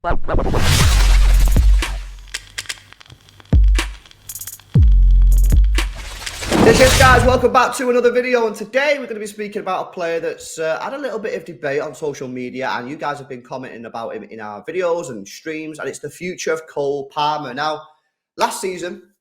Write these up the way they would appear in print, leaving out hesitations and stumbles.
Yes, guys, welcome back to another video, and today we're going to be speaking about a player that's had a little bit of debate on social media, and you guys have been commenting about him in our videos and streams, and it's the future of Cole Palmer. Now, last season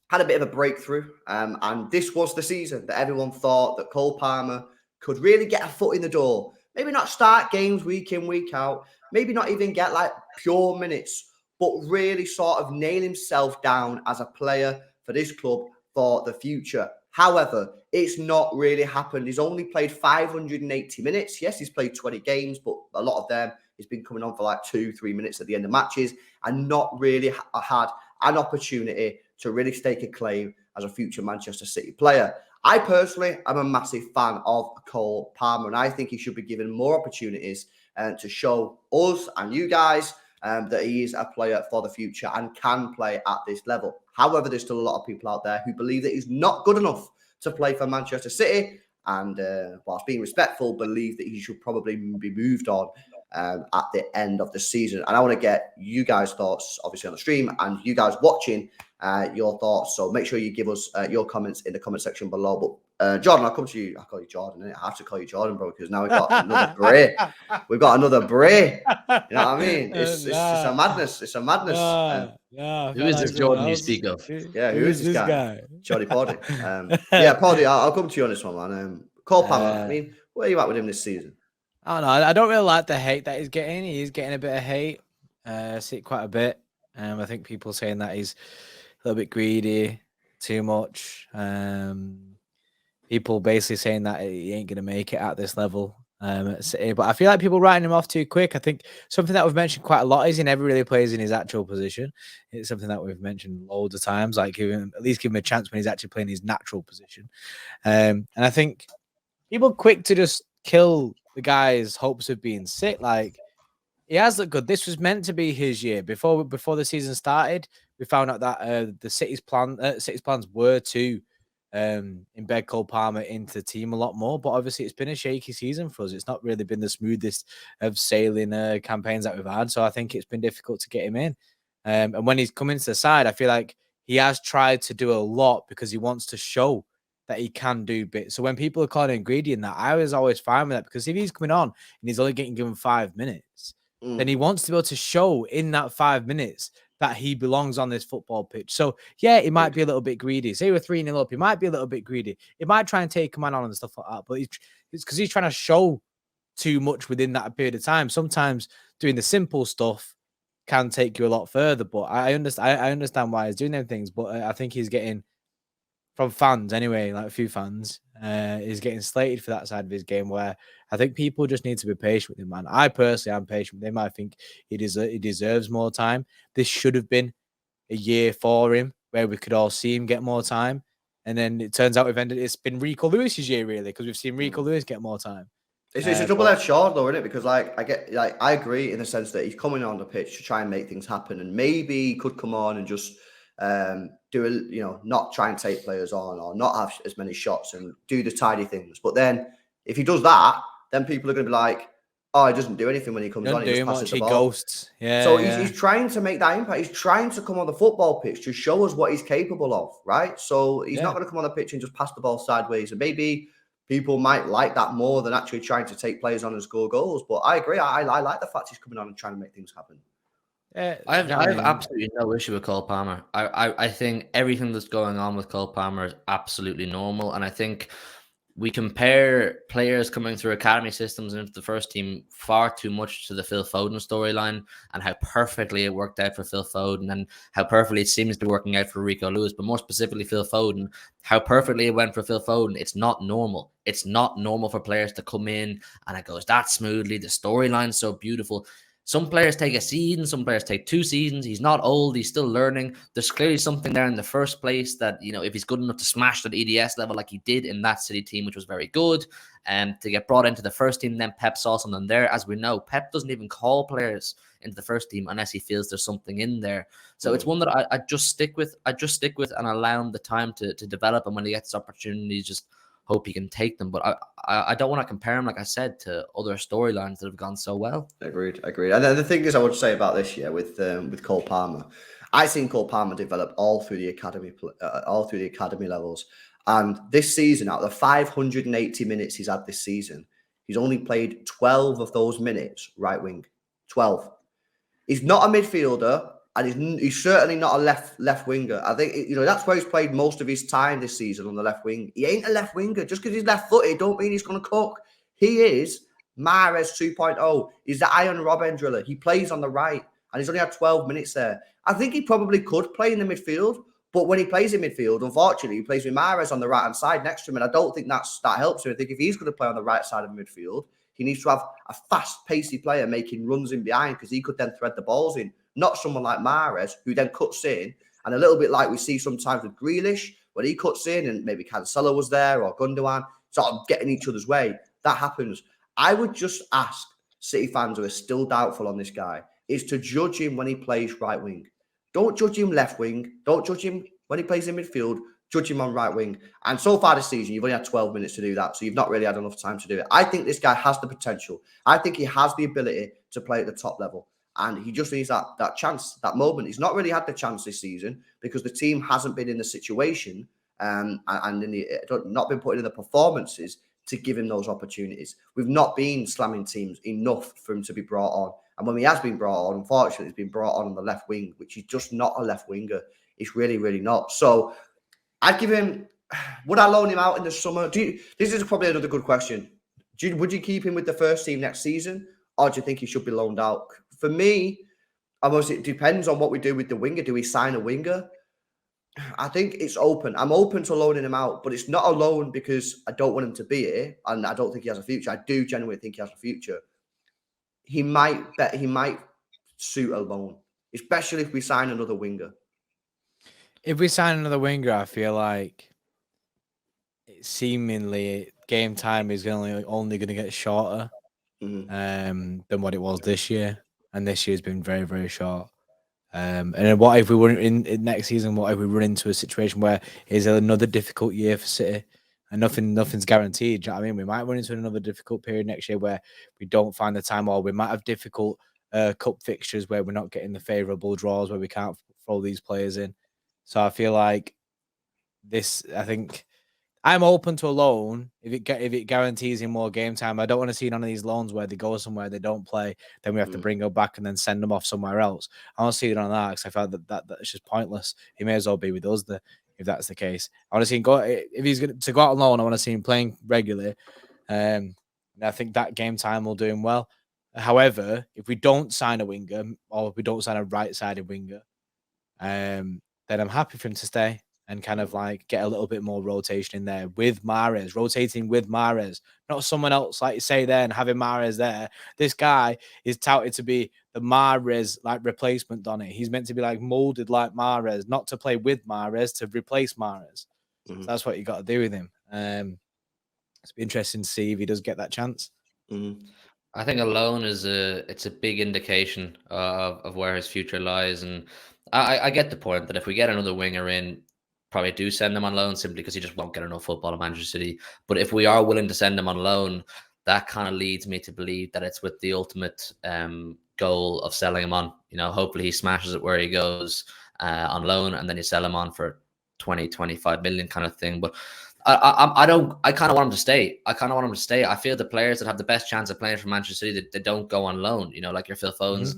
had a bit of a breakthrough, and this was the season that everyone thought that Cole Palmer could really get a foot in the door. Maybe not start games week in, week out, maybe not even get like pure minutes, but really sort of nail himself down as a player for this club for the future. However, it's not really happened. He's only played 580 minutes. Yes, he's played 20 games, but a lot of them he's been coming on for like 2-3 minutes at the end of matches and not really had an opportunity to really stake a claim as a future Manchester City player. I personally am a massive fan of Cole Palmer, and I think he should be given more opportunities to show us and you guys that he is a player for the future and can play at this level. However, there's still a lot of people out there who believe that he's not good enough to play for Manchester City, and whilst being respectful, believe that he should probably be moved on at the end of the season. And I want to get you guys' thoughts, obviously, on the stream, and you guys watching your thoughts. So make sure you give us your comments in the comment section below. But Jordan, I'll come to you. I'll call you Jordan. I have to call you Jordan, bro, because now we've got another Bray. We've got another Bray. You know what I mean? It's a madness. It's a madness. Who is this Jordan you speak of? Yeah, who is this guy? Jody Poddy. Yeah, Poddy, I'll come to you on this one, man. Cole Palmer, I mean, where are you at with him this season? I don't know. I don't really like the hate that he's getting. He's getting a bit of hate. I see it quite a bit. I think people saying that he's a little bit greedy, too much. People basically saying that he ain't going to make it at this level at City. But I feel like people writing him off too quick. I think something that we've mentioned quite a lot is he never really plays in his actual position. It's something that we've mentioned loads of times, like at least give him a chance when he's actually playing his natural position. And I think people quick to just kill the guy's hopes of being sick. Like, he has looked good. This was meant to be his year. Before the season started, we found out that the City's plans were to embed Cole Palmer into the team a lot more. But obviously, it's been a shaky season for us. It's not really been the smoothest of sailing campaigns that we've had. So I think it's been difficult to get him in. And when he's come into the side, I feel like he has tried to do a lot because he wants to show that he can do bits. So when people are calling him greedy and that, I was always fine with that, because if he's coming on and he's only getting given 5 minutes, then he wants to be able to show in that 5 minutes that he belongs on this football pitch. So yeah, he might be a little bit greedy. Say we're 3-0 up, he might be a little bit greedy. He might try and take a man on and stuff like that, but it's because he's trying to show too much within that period of time. Sometimes doing the simple stuff can take you a lot further, but I understand why he's doing them things, but I think he's getting, from fans anyway, like a few fans, is getting slated for that side of his game, where I think people just need to be patient with him, man. I personally am patient with him. I think he deserves more time. This should have been a year for him where we could all see him get more time. And then it turns out it's been Rico Lewis's year, really, because we've seen Rico Lewis get more time. It's a double-edged sword, though, isn't it? Because I agree in the sense that he's coming on the pitch to try and make things happen, and maybe he could come on and just not try and take players on or not have as many shots and do the tidy things. But then if he does that, then people are going to be like, oh, he doesn't do anything when he comes on. He just passes the ball. Ghosts. Yeah. So he's trying to make that impact. He's trying to come on the football pitch to show us what he's capable of, right? So he's not going to come on the pitch and just pass the ball sideways. And maybe people might like that more than actually trying to take players on and score goals. But I agree. I like the fact he's coming on and trying to make things happen. I have absolutely no issue with Cole Palmer. I think everything that's going on with Cole Palmer is absolutely normal. And I think we compare players coming through academy systems into the first team far too much to the Phil Foden storyline and how perfectly it worked out for Phil Foden and how perfectly it seems to be working out for Rico Lewis, but more specifically Phil Foden, how perfectly it went for Phil Foden. It's not normal. It's not normal for players to come in and it goes that smoothly. The storyline's so beautiful. Some players take a season, some players take 2 seasons. He's not old, he's still learning. There's clearly something there in the first place that, if he's good enough to smash that EDS level like he did in that City team, which was very good, and to get brought into the first team, then Pep saw something there. As we know, Pep doesn't even call players into the first team unless he feels there's something in there. So it's one that I just stick with. I just stick with and allow him the time to develop, and when he gets opportunities, just hope he can take them. But I don't want to compare him, like I said, to other storylines that have gone so well. Agreed. And then the thing is, I would say about this year with Cole Palmer, I seen Cole Palmer develop all through the academy levels. And this season, out of the 580 minutes he's had this season, he's only played 12 of those minutes right wing. 12. He's not a midfielder, and he's certainly not a left winger. I think that's where he's played most of his time this season, on the left wing. He ain't a left winger. Just because he's left-footed don't mean he's going to cook. He is Mahrez 2.0. He's the Iron Robben driller. He plays on the right, and he's only had 12 minutes there. I think he probably could play in the midfield, but when he plays in midfield, unfortunately, he plays with Mahrez on the right-hand side next to him, and I don't think that helps him. I think if he's going to play on the right side of midfield, he needs to have a fast-pacey player making runs in behind, because he could then thread the balls in. Not someone like Mahrez, who then cuts in, and a little bit like we see sometimes with Grealish, when he cuts in, and maybe Cancelo was there, or Gundogan, sort of getting each other's way. That happens. I would just ask City fans who are still doubtful on this guy, is to judge him when he plays right wing. Don't judge him left wing. Don't judge him when he plays in midfield. Judge him on right wing. And so far this season, you've only had 12 minutes to do that, so you've not really had enough time to do it. I think this guy has the potential. I think he has the ability to play at the top level. And he just needs that chance, that moment. He's not really had the chance this season because the team hasn't been in the situation and not been putting in the performances to give him those opportunities. We've not been slamming teams enough for him to be brought on. And when he has been brought on, unfortunately, he's been brought on the left wing, which is just not a left winger. It's really, really not. So I'd give him, would I loan him out in the summer? This is probably another good question. Would you keep him with the first team next season? Or do you think he should be loaned out? For me, it depends on what we do with the winger. Do we sign a winger? I think it's open. I'm open to loaning him out, but it's not a loan because I don't want him to be here and I don't think he has a future. I do genuinely think he has a future. He might suit a loan, especially if we sign another winger. If we sign another winger, I feel like seemingly game time is only going to get shorter than what it was this year. And this year's been very, very short. And then what if we were in next season? What if we run into a situation where it's another difficult year for City and nothing's guaranteed? Do you know what I mean? We might run into another difficult period next year where we don't find the time, or we might have difficult cup fixtures where we're not getting the favourable draws where we can't throw these players in. So I feel like I think I'm open to a loan if it guarantees him more game time. I don't want to see none of these loans where they go somewhere, they don't play, then we have to bring them back and then send them off somewhere else. I don't see it on that because I felt that's just pointless. He may as well be with us if that's the case. I want to see him go. If he's going to go out on loan, I want to see him playing regularly. And I think that game time will do him well. However, if we don't sign a winger, or if we don't sign a right-sided winger, then I'm happy for him to stay and kind of like get a little bit more rotation in there with Mahrez, rotating with Mahrez, not someone else, like you say there, and having Mahrez there. This guy is touted to be the Mahrez like replacement, Donny. He's meant to be like molded like Mahrez, not to play with Mahrez, to replace Mahrez. So that's what you got to do with him. It's be interesting to see if he does get that chance. I think alone it's a big indication of where his future lies, and I get the point that if we get another winger in, probably do send him on loan simply because he just won't get enough football in Manchester City. But if we are willing to send him on loan, that kind of leads me to believe that it's with the ultimate goal of selling him on. Hopefully he smashes it where he goes on loan, and then you sell him on for 20, 25 million kind of thing. But I kind of want him to stay. I feel the players that have the best chance of playing for Manchester City, they don't go on loan. Like your Phil Foden's.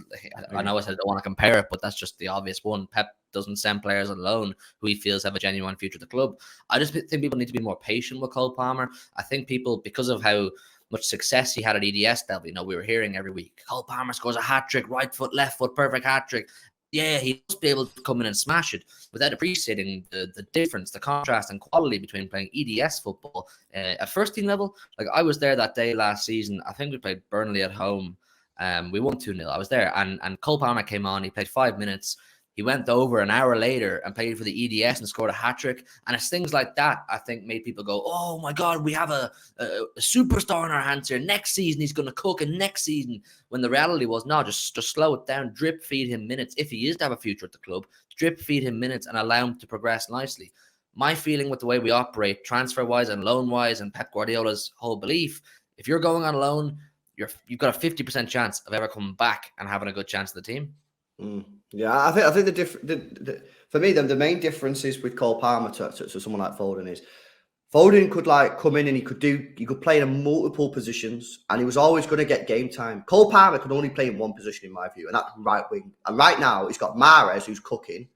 I know I said I don't want to compare it, but that's just the obvious one. Pep doesn't send players on loan who he feels have a genuine future at the club. I just think people need to be more patient with Cole Palmer. I think people, because of how much success he had at EDS level, we were hearing every week, Cole Palmer scores a hat-trick, right foot, left foot, perfect hat-trick. Yeah, he must be able to come in and smash it without appreciating the difference, the contrast and quality between playing EDS football at first team level. Like I was there that day last season. I think we played Burnley at home. We won 2-0. I was there, and Cole Palmer came on. He played 5 minutes. He went over an hour later and played for the EDS and scored a hat-trick. And it's things like that, I think, made people go, oh, my God, we have a superstar in our hands here. Next season, he's going to cook. And next season, when the reality was, no, just slow it down, drip feed him minutes. If he is to have a future at the club, drip feed him minutes and allow him to progress nicely. my feeling with the way we operate, transfer-wise and loan-wise, and Pep Guardiola's whole belief, if you're going on loan, you've got a 50% chance of ever coming back and having a good chance of the team. Yeah, I think for me, the main differences with Cole Palmer to someone like Foden is Foden could like come in and he could play in multiple positions and he was always going to get game time. Cole Palmer could only play in one position in my view, and that's right wing. And right now he's got Mahrez who's cooking,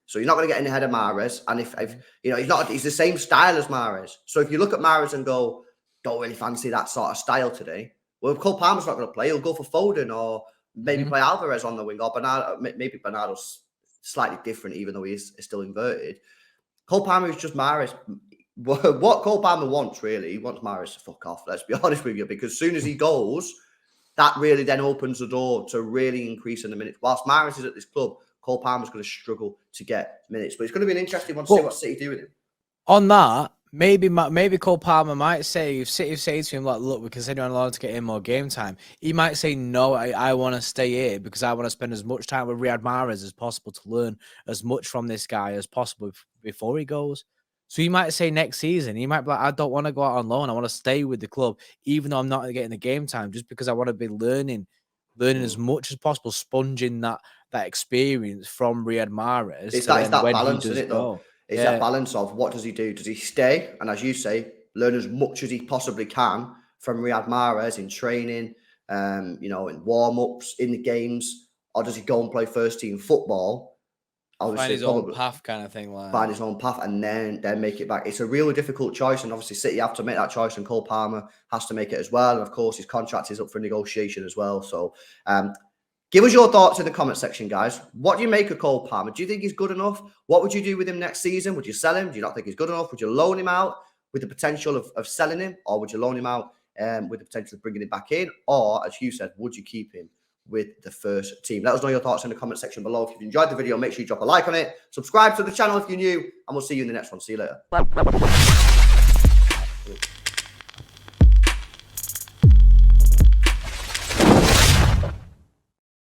so you're not going to get in the head of Mahrez. And if you know he's the same style as Mahrez. So if you look at Mahrez and go, don't really fancy that sort of style today. Well, if Cole Palmer's not going to play, he'll go for Foden or maybe play Alvarez on the wing, or Bernardo. Maybe Bernardo's slightly different, even though he is still inverted. Cole Palmer is just Mahrez. What Cole Palmer wants, really, he wants Mahrez to fuck off, let's be honest with you, because as soon as he goes, that really then opens the door to really increasing the minutes. Whilst Mahrez is at this club, Cole Palmer's going to struggle to get minutes. But it's going to be an interesting one to see what City do with him. On that, maybe Cole Palmer might say, if City say to him, like, look, we can send you on loan to get in more game time, he might say, no, I want to stay here because I want to spend as much time with Riyad Mahrez as possible to learn as much from this guy as possible before he goes. So he might say next season, he might be like, I don't want to go out on loan. I want to stay with the club, even though I'm not getting the game time, just because I want to be learning as much as possible, sponging that experience from Riyad Mahrez. It's that balance, isn't it, though? It's that balance of what does he do? Does he stay? And as you say, learn as much as he possibly can from Riyad Mahrez in training, in warm-ups, in the games, or does he go and play first-team football? Find his own path kind of thing. Find his own path and then make it back. It's a really difficult choice, and obviously City have to make that choice, and Cole Palmer has to make it as well. And of course, his contract is up for negotiation as well. So give us your thoughts in the comment section, guys. What do you make of Cole Palmer? Do you think he's good enough? What would you do with him next season? Would you sell him? Do you not think he's good enough? Would you loan him out with the potential of selling him? Or would you loan him out with the potential of bringing him back in? Or, as you said, would you keep him with the first team? Let us know your thoughts in the comment section below. If you've enjoyed the video, make sure you drop a like on it. Subscribe to the channel if you're new, and we'll see you in the next one. See you later.